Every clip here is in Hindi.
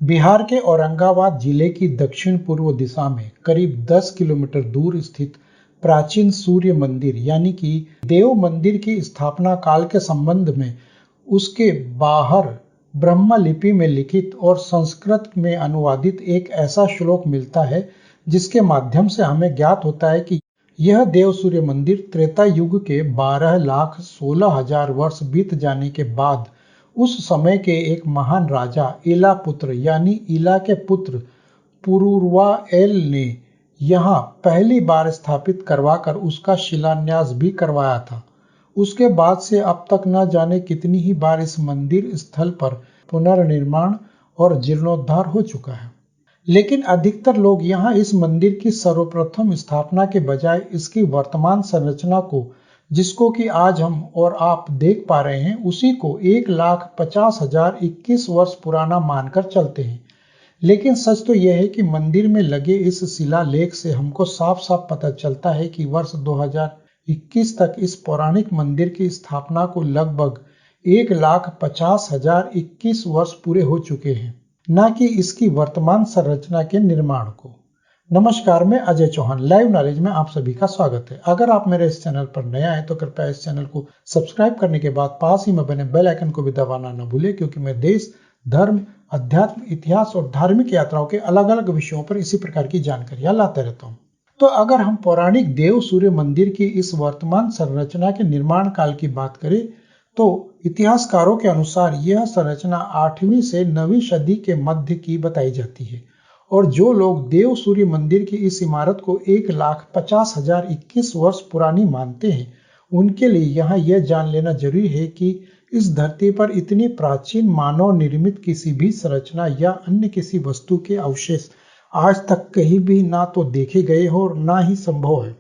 बिहार के औरंगाबाद जिले की दक्षिण पूर्व दिशा में करीब 10 किलोमीटर दूर स्थित प्राचीन सूर्य मंदिर यानी कि देव मंदिर की स्थापना काल के संबंध में उसके बाहर ब्रह्म लिपि में लिखित और संस्कृत में अनुवादित एक ऐसा श्लोक मिलता है जिसके माध्यम से हमें ज्ञात होता है कि यह देव सूर्य मंदिर त्रेता युग के 12,16,000 वर्ष बीत जाने के बाद उस समय के एक महान राजा इला पुत्र यानी इला के पुत्र पुरुरवा-एल ने यहाँ पहली बार स्थापित करवाकर उसका शिलान्यास भी करवाया था। उसके बाद से अब तक न जाने कितनी ही बार इस मंदिर स्थल पर पुनर्निर्माण और जीर्णोद्धार हो चुका है, लेकिन अधिकतर लोग यहाँ इस मंदिर की सर्वप्रथम स्थापना के बजाय इसकी वर्तमान संरचना को, जिसको कि आज हम और आप देख पा रहे हैं, उसी को 1,50,021 वर्ष पुराना मानकर चलते हैं। लेकिन सच तो यह है कि मंदिर में लगे इस शिलालेख से हमको साफ साफ पता चलता है कि वर्ष 2021 तक इस पौराणिक मंदिर की स्थापना को लगभग 1,50,021 वर्ष पूरे हो चुके हैं, न कि इसकी वर्तमान संरचना के निर्माण को। नमस्कार, मैं अजय चौहान, लाइव नॉलेज में आप सभी का स्वागत है। अगर आप मेरे इस चैनल पर नया हैं तो कृपया इस चैनल को सब्सक्राइब करने के बाद पास ही में बने बेल आइकन को भी दबाना न भूलें, क्योंकि मैं देश, धर्म, अध्यात्म, इतिहास और धार्मिक यात्राओं के अलग अलग विषयों पर इसी प्रकार की जानकारियां लाते रहता हूं। तो अगर हम पौराणिक देव सूर्य मंदिर की इस वर्तमान संरचना के निर्माण काल की बात करें तो इतिहासकारों के अनुसार यह संरचना 8वीं से 9वीं सदी के मध्य की बताई जाती है। और जो लोग देव सूर्य मंदिर की इस इमारत को 1,50,021 वर्ष पुरानी मानते हैं, उनके लिए यहाँ यह जान लेना जरूरी है कि इस धरती पर इतनी प्राचीन मानव निर्मित किसी भी संरचना या अन्य किसी वस्तु के अवशेष आज तक कहीं भी ना तो देखे गए हो और ना ही संभव है।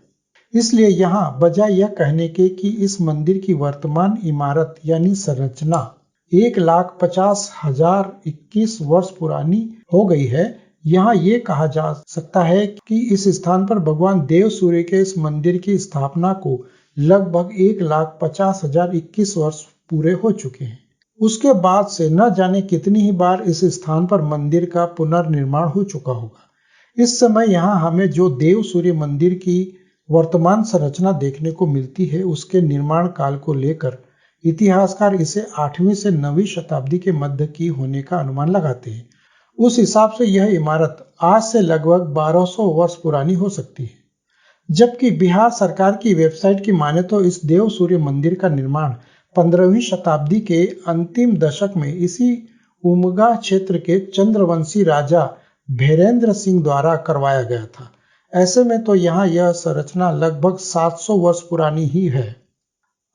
इसलिए यहाँ बजाय यह कहने के कि इस मंदिर की वर्तमान इमारत यानी संरचना 1,50,021 वर्ष पुरानी हो गई है, यहाँ ये कहा जा सकता है कि इस स्थान पर भगवान देव सूर्य के इस मंदिर की स्थापना को लगभग 1,50,021 वर्ष पूरे हो चुके हैं। उसके बाद से न जाने कितनी ही बार इस स्थान पर मंदिर का पुनर्निर्माण हो चुका होगा। इस समय यहाँ हमें जो देव सूर्य मंदिर की वर्तमान संरचना देखने को मिलती है, उसके निर्माण काल को लेकर इतिहासकार इसे 8वीं से 9वीं शताब्दी के मध्य की होने का अनुमान लगाते हैं। उस हिसाब से यह इमारत आज से लगभग 1200 वर्ष पुरानी हो सकती है। जबकि बिहार सरकार की वेबसाइट की माने तो इस देव सूर्य मंदिर का निर्माण 15वीं शताब्दी के अंतिम दशक में इसी उमगा क्षेत्र के चंद्रवंशी राजा भैरेंद्र सिंह द्वारा करवाया गया था। ऐसे में तो यहाँ यह संरचना लगभग 700 वर्ष पुरानी ही है।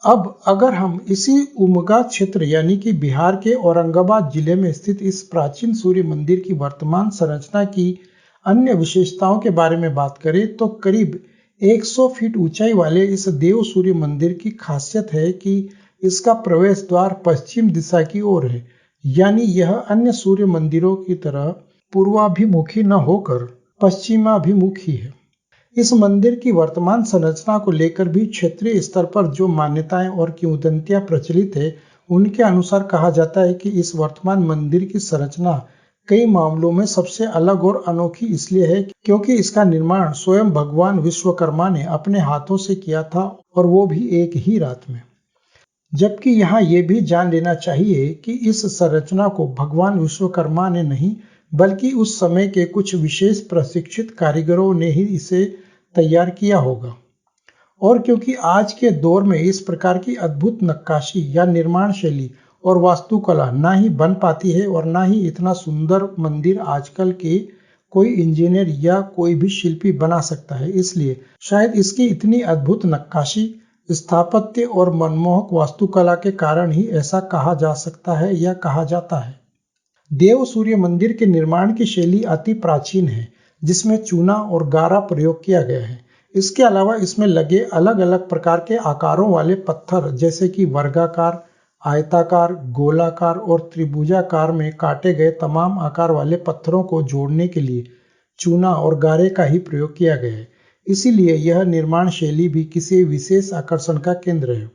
अब अगर हम इसी उमगा क्षेत्र यानी कि बिहार के औरंगाबाद जिले में स्थित इस प्राचीन सूर्य मंदिर की वर्तमान संरचना की अन्य विशेषताओं के बारे में बात करें तो करीब 100 फीट ऊंचाई वाले इस देव सूर्य मंदिर की खासियत है कि इसका प्रवेश द्वार पश्चिम दिशा की ओर है, यानी यह अन्य सूर्य मंदिरों की तरह पूर्वाभिमुखी न होकर पश्चिमाभिमुखी है। इस मंदिर की वर्तमान संरचना को लेकर भी क्षेत्रीय स्तर पर जो मान्यताएं और किंवदंतियां प्रचलित है, उनके अनुसार कहा जाता है कि इस वर्तमान मंदिर की संरचना कई मामलों में सबसे अलग और अनोखी इसलिए है क्योंकि इसका निर्माण स्वयं भगवान विश्वकर्मा ने अपने हाथों से किया था, और वो भी एक ही रात में। जबकि यहाँ ये भी जान लेना चाहिए कि इस संरचना को भगवान विश्वकर्मा ने नहीं, बल्कि उस समय के कुछ विशेष प्रशिक्षित कारीगरों ने ही इसे तैयार किया होगा। और क्योंकि आज के दौर में इस प्रकार की अद्भुत नक्काशी या निर्माण शैली और वास्तुकला ना ही बन पाती है और ना ही इतना सुंदर मंदिर आजकल के कोई इंजीनियर या कोई भी शिल्पी बना सकता है, इसलिए शायद इसकी इतनी अद्भुत नक्काशी, स्थापत्य और मनमोहक वास्तुकला के कारण ही ऐसा कहा जा सकता है या कहा जाता है। देव सूर्य मंदिर के निर्माण की शैली अति प्राचीन है, जिसमें चूना और गारा प्रयोग किया गया है। इसके अलावा इसमें लगे अलग अलग प्रकार के आकारों वाले पत्थर जैसे कि वर्गाकार, आयताकार, गोलाकार और त्रिभुजाकार में काटे गए तमाम आकार वाले पत्थरों को जोड़ने के लिए चूना और गारे का ही प्रयोग किया गया है। इसीलिए यह निर्माण शैली भी किसी विशेष आकर्षण का केंद्र है।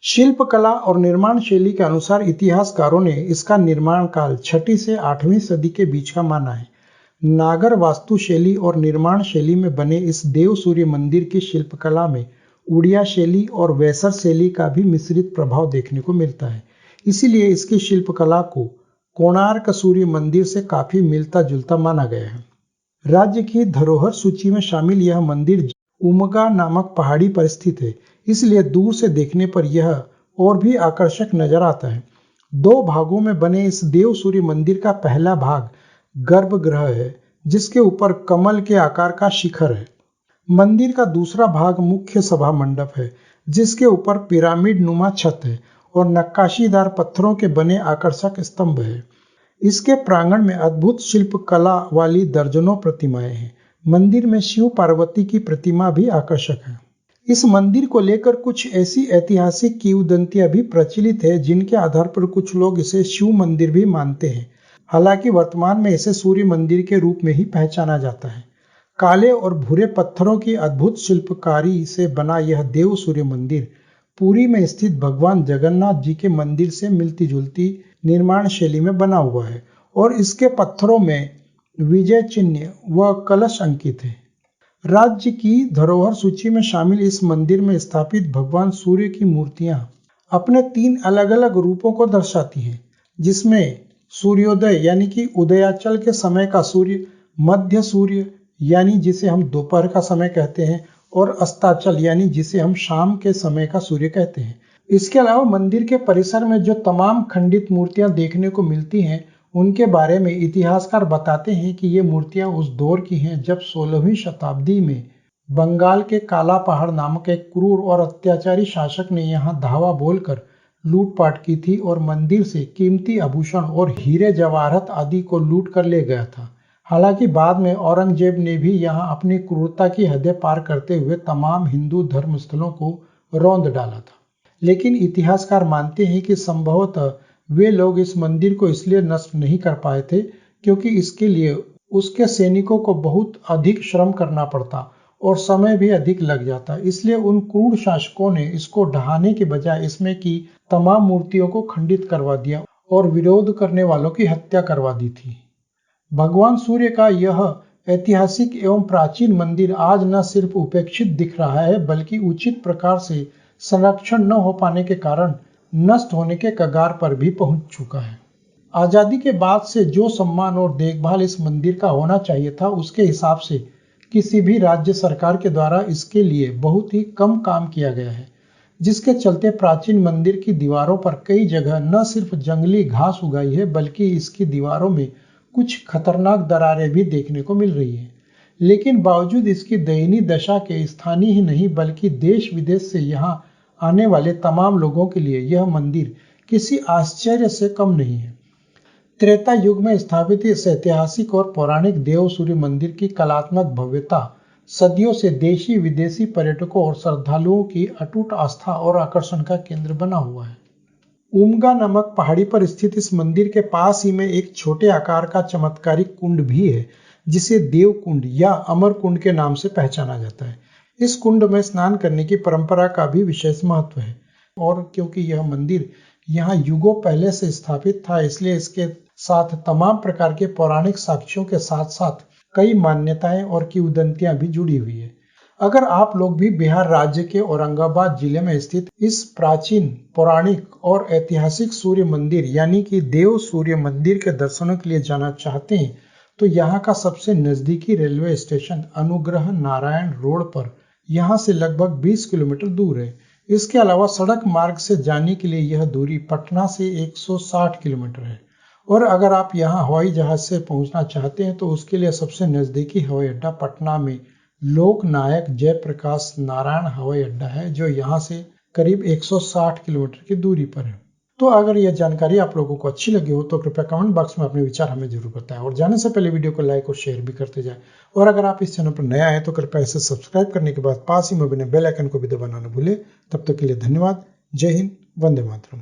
शिल्पकला और निर्माण शैली के अनुसार इतिहासकारों ने इसका निर्माण काल 6वीं से 8वीं सदी के बीच का माना है। नागर वास्तु शैली और निर्माण शैली में बने इस देव सूर्य मंदिर की शिल्पकला में उड़िया शैली और वैसर शैली का भी मिश्रित प्रभाव देखने को मिलता है। इसीलिए इसकी शिल्पकला को कोणार्क सूर्य मंदिर से काफी मिलता जुलता माना गया है। राज्य की धरोहर सूची में शामिल यह मंदिर उमगा नामक पहाड़ी पर स्थित है, इसलिए दूर से देखने पर यह और भी आकर्षक नजर आता है। 2 भागों में बने इस देव सूर्य मंदिर का पहला भाग गर्भगृह है, जिसके ऊपर कमल के आकार का शिखर है। मंदिर का दूसरा भाग मुख्य सभा मंडप है, जिसके ऊपर पिरामिड नुमा छत है और नक्काशीदार पत्थरों के बने आकर्षक स्तंभ है। इसके प्रांगण में अद्भुत शिल्पकला वाली दर्जनों प्रतिमाएं हैं। मंदिर में शिव पार्वती की प्रतिमा भी आकर्षक है। इस मंदिर को लेकर कुछ ऐसी ऐतिहासिक किंवदंतियां भी प्रचलित है, जिनके आधार पर कुछ लोग इसे शिव मंदिर भी मानते हैं। हालांकि वर्तमान में इसे सूर्य मंदिर के रूप में ही पहचाना जाता है। काले और भूरे पत्थरों की अद्भुत शिल्पकारी से बना यह देव सूर्य मंदिर पुरी में स्थित भगवान जगन्नाथ जी के मंदिर से मिलती जुलती निर्माण शैली में बना हुआ है और इसके पत्थरों में विजय चिन्ह व कलश अंकित है। राज्य की धरोहर सूची में शामिल इस मंदिर में स्थापित भगवान सूर्य की मूर्तियां अपने 3 अलग अलग रूपों को दर्शाती हैं, जिसमें सूर्योदय यानी कि उदयाचल के समय का सूर्य, मध्य सूर्य यानी जिसे हम दोपहर का समय कहते हैं, और अस्ताचल यानी जिसे हम शाम के समय का सूर्य कहते हैं। इसके अलावा मंदिर के परिसर में जो तमाम खंडित मूर्तियां देखने को मिलती हैं, उनके बारे में इतिहासकार बताते हैं कि ये मूर्तियां उस दौर की हैं जब 16वीं शताब्दी में बंगाल के काला पहाड़ नामक एक क्रूर और अत्याचारी शासक ने यहाँ धावा बोलकर लूटपाट की थी और मंदिर से कीमती आभूषण और हीरे जवाहरात आदि को लूट कर ले गया था। हालांकि बाद में औरंगजेब ने भी यहाँ अपनी क्रूरता की हदें पार करते हुए तमाम हिंदू धर्म स्थलों को रौंद डाला था। लेकिन इतिहासकार मानते हैं कि संभवतः वे लोग इस मंदिर को इसलिए नष्ट नहीं कर पाए थे क्योंकि इसके लिए उसके सैनिकों को बहुत अधिक श्रम करना पड़ता और समय भी अधिक लग जाता। इसलिए उन क्रूर शासकों ने इसको ढहाने के बजाय इसमें की तमाम मूर्तियों को खंडित करवा दिया और विरोध करने वालों की हत्या करवा दी थी। भगवान सूर्य का यह ऐतिहासिक एवं प्राचीन मंदिर आज न सिर्फ उपेक्षित दिख रहा है, बल्कि उचित प्रकार से संरक्षण न हो पाने के कारण नष्ट होने के कगार पर भी पहुंच चुका है। आजादी के बाद से जो सम्मान और देखभाल इस मंदिर का होना चाहिए था, उसके हिसाब से किसी भी राज्य सरकार के द्वारा इसके लिए बहुत ही कम काम किया गया है, जिसके चलते प्राचीन मंदिर की दीवारों पर कई जगह न सिर्फ जंगली घास उगाई है, बल्कि इसकी दीवारों में कुछ खतरनाक दरारें भी देखने को मिल रही है। लेकिन बावजूद इसकी दयनीय दशा के स्थानीय ही नहीं बल्कि देश विदेश से यहाँ आने वाले तमाम लोगों के लिए यह मंदिर किसी आश्चर्य से कम नहीं है। त्रेता युग में स्थापित इस ऐतिहासिक और पौराणिक देव सूर्य मंदिर की कलात्मक भव्यता सदियों से देशी विदेशी पर्यटकों और श्रद्धालुओं की अटूट आस्था और आकर्षण का केंद्र बना हुआ है। उमगा नामक पहाड़ी पर स्थित इस मंदिर के पास ही में एक छोटे आकार का चमत्कारिक कुंड भी है, जिसे देव कुंड या अमर कुंड के नाम से पहचाना जाता है। इस कुंड में स्नान करने की परंपरा का भी विशेष महत्व है और क्योंकि यह मंदिर यहाँ युगों पहले से स्थापित था, इसलिए इसके साथ तमाम प्रकार के पौराणिक साक्ष्यों के साथ साथ कई मान्यताएं और किंवदंतियां भी जुड़ी हुई है। अगर आप लोग भी बिहार राज्य के औरंगाबाद जिले में स्थित इस प्राचीन पौराणिक और ऐतिहासिक सूर्य मंदिर यानी कि देव सूर्य मंदिर के दर्शनों के लिए जाना चाहते हैं, तो यहाँ का सबसे नजदीकी railway station Anugrah Narayan road पर यहाँ से लगभग 20 किलोमीटर दूर है। इसके अलावा सड़क मार्ग से जाने के लिए यह दूरी पटना से 160 किलोमीटर है और अगर आप यहाँ हवाई जहाज से पहुँचना चाहते हैं तो उसके लिए सबसे नजदीकी हवाई अड्डा पटना में लोकनायक जयप्रकाश नारायण हवाई अड्डा है, जो यहाँ से करीब 160 किलोमीटर की दूरी पर है। तो अगर यह जानकारी आप लोगों को अच्छी लगी हो तो कृपया कमेंट बॉक्स में अपने विचार हमें जरूर बताएं और जाने से पहले वीडियो को लाइक और शेयर भी करते जाएं। और अगर आप इस चैनल पर नया है तो कृपया इसे सब्सक्राइब करने के बाद पास ही में बने बेल आइकन को भी दबाना न भूलें। तब तक के लिए धन्यवाद। जय हिंद, वंदे मातरम।